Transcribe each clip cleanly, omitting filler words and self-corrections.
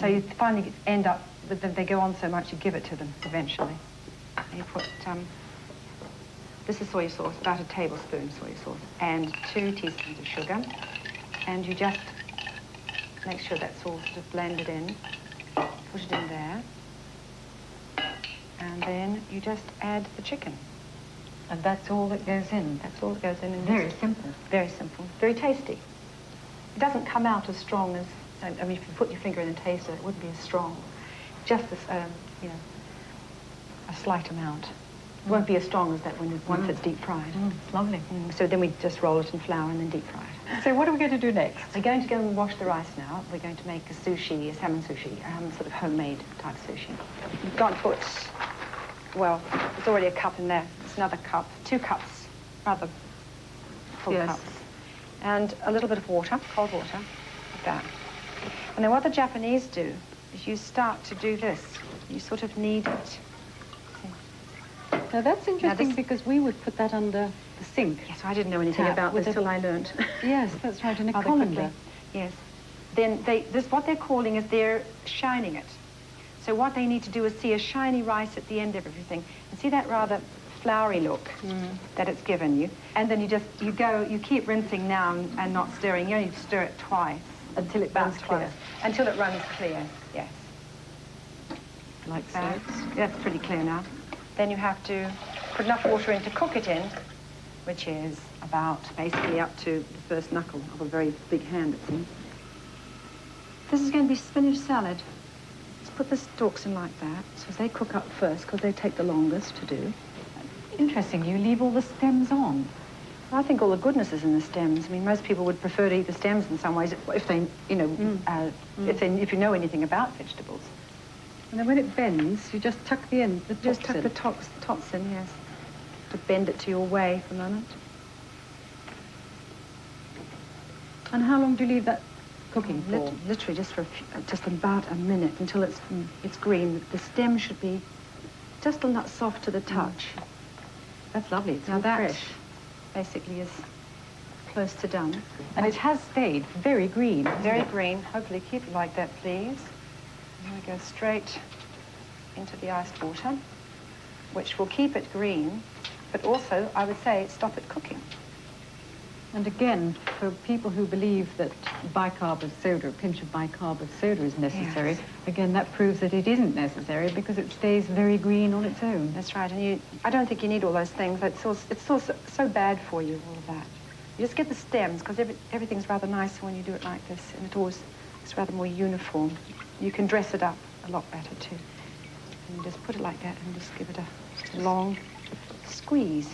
So you finally end up with them, they go on so much, you give it to them eventually. And you put, this is soy sauce, about a tablespoon soy sauce, and 2 teaspoons of sugar. And you just make sure that's all sort of blended in. Put it in there. And then you just add the chicken. And that's all that goes in? That's all that goes in. Very simple. Very simple. Very tasty. It doesn't come out as strong as, I mean, if you put your finger in and taste it, it wouldn't be as strong. Just as, you know, a slight amount. It won't be as strong as that once it's deep fried. It's lovely. So then we just roll it in flour and then deep fry it. So what are we going to do next? We're going to go and wash the rice now. We're going to make a sushi, a salmon sushi, sort of homemade type sushi. You've got to put, well, there's already a cup in there. It's another cup, 2 cups, rather full cups. And a little bit of water, cold water, like that. And then what the Japanese do is you start to do this. You sort of knead it. Now that's interesting because we would put that under the sink. Yes, I didn't know anything about this till I learned. Yes, that's right, in a colander. Yes. Then what they're calling is they're shining it. So what they need to do is see a shiny rice at the end of everything. And see that rather floury look that it's given you. And then you keep rinsing now and not stirring. You only stir it twice. Until it runs clear. Until it runs clear, yes. Like so. That's pretty clear now. Then you have to put enough water in to cook it in, which is about basically up to the first knuckle of a very big hand, it seems. This is going to be spinach salad. Let's put the stalks in like that, so they cook up first, because they take the longest to do. Interesting, you leave all the stems on. I think all the goodness is in the stems. I mean, most people would prefer to eat the stems in some ways, if they, you know, if you know anything about vegetables. And then when it bends, you just tuck the end, the tops just tuck in. the tops in, yes. To bend it to your way for a moment. And how long do you leave that cooking for? Literally just for just about a minute until it's green. The stem should be just a lot soft to the touch. That's lovely. It's now that fresh. Basically is close to done. And it has stayed very green. Very green. Hopefully keep it like that, please. And we go straight into the iced water, which will keep it green, but also, I would say, stop it cooking. And again, for people who believe that bicarb of soda, a pinch of bicarb of soda is necessary, again, that proves that it isn't necessary because it stays very green on its own. That's right, and I don't think you need all those things. It's so bad for you, all of that. You just get the stems, because everything's rather nicer when you do it like this, and it's rather more uniform. You can dress it up a lot better, too. And you just put it like that and just give it a long squeeze.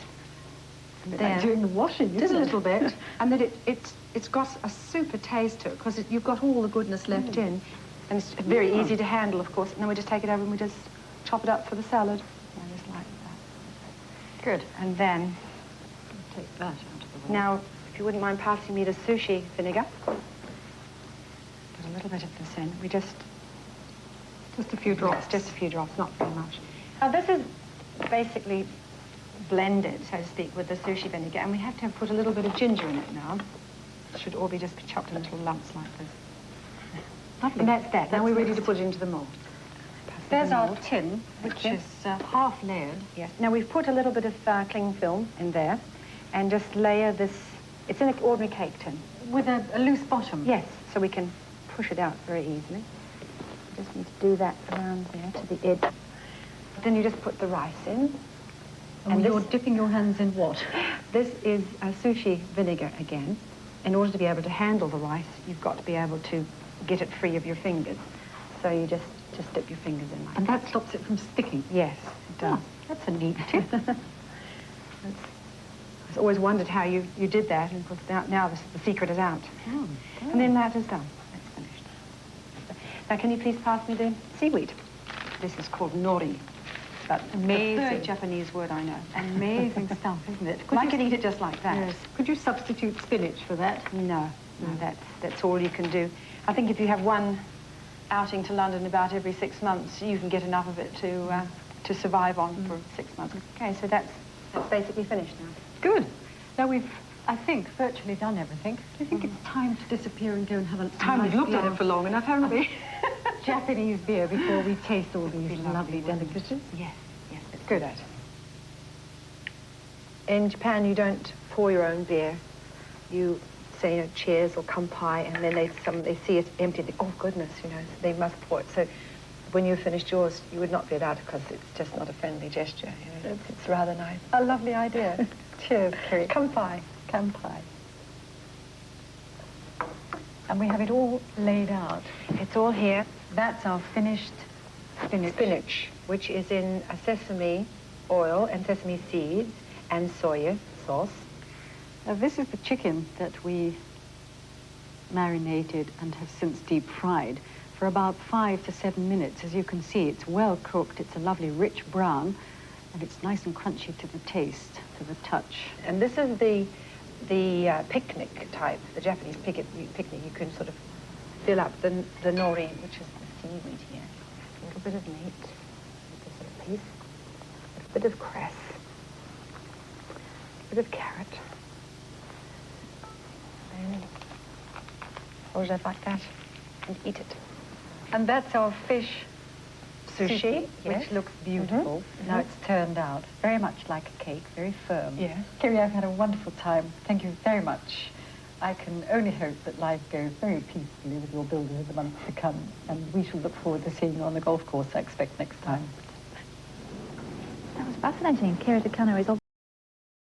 Like doing the washing, just a little bit. And then it's got a super taste to it, because you've got all the goodness left in. And it's very easy to handle, of course. And then we just take it over and we just chop it up for the salad. And just like that. Good. And then take that out of the way. Now, if you wouldn't mind passing me the sushi vinegar. Put a little bit of this in. We just a few drops. Yes, just a few drops, not very much. Now this is basically blended, so to speak, with the sushi vinegar, and we have to put a little bit of ginger in it now. It should all be just chopped in little lumps like this. Lovely. And that's that. Now we're ready to put it into the mold. There's our tin, which is half layered. Yes. Now we've put a little bit of cling film in there, and just layer this. It's in an ordinary cake tin. With a loose bottom? Yes, so we can push it out very easily. Just need to do that around there to the edge. Then you just put the rice in. And you're dipping your hands in what? This is sushi vinegar again. In order to be able to handle the rice, you've got to be able to get it free of your fingers. So you just dip your fingers in like that. And that stops it from sticking? Yes, it does. Oh, that's a neat tip. I've always wondered how you did that, and of course now the secret is out. Oh, and then that is done. That's finished. Now, can you please pass me the seaweed? This is called nori. But amazing. The third Japanese word I know. Amazing stuff, isn't it? I could eat it just like that. Yes. Could you substitute spinach for that? No, that's all you can do. I think if you have one outing to London about every 6 months, you can get enough of it to survive on for 6 months. Okay, so that's basically finished now. Good. Now we've, I think, virtually done everything. Do you think it's time to disappear and go and have a We've looked at it for long enough, haven't we? Japanese beer before we taste all these lovely delicacies? Yes, yes, let's Good. do that. In Japan, you don't pour your own beer. You say, you know, cheers or kampai, and then they see it empty and think, oh goodness, you know, they must pour it. So when you finished yours, you would not be allowed because it's just not a friendly gesture. You know? It's rather nice. A lovely idea. Cheers, Kiri. Kampai. Kampai. And we have it all laid out. It's all here. That's our finished Spinach, which is in a sesame oil and sesame seeds and soya sauce. This is the chicken that we marinated and have since deep fried for about 5 to 7 minutes. As you can see, it's well cooked. It's a lovely rich brown, and it's nice and crunchy to the taste, to the touch. And this is the picnic type, the Japanese picnic. You can sort of fill up the nori, which is the seaweed here. A little bit of meat, this sort of piece, a bit of cress, a bit of carrot. And hold it like that and eat it. And that's our fish Sushi, yes. which looks beautiful. Now it's turned out very much like a cake, very firm. Yeah. Kiri, I've had a wonderful time. Thank you very much. I can only hope that life goes very peacefully with your builder in the months to come, and we shall look forward to seeing you on the golf course, I expect, next time. That was fascinating. Kiri Te Kanawa is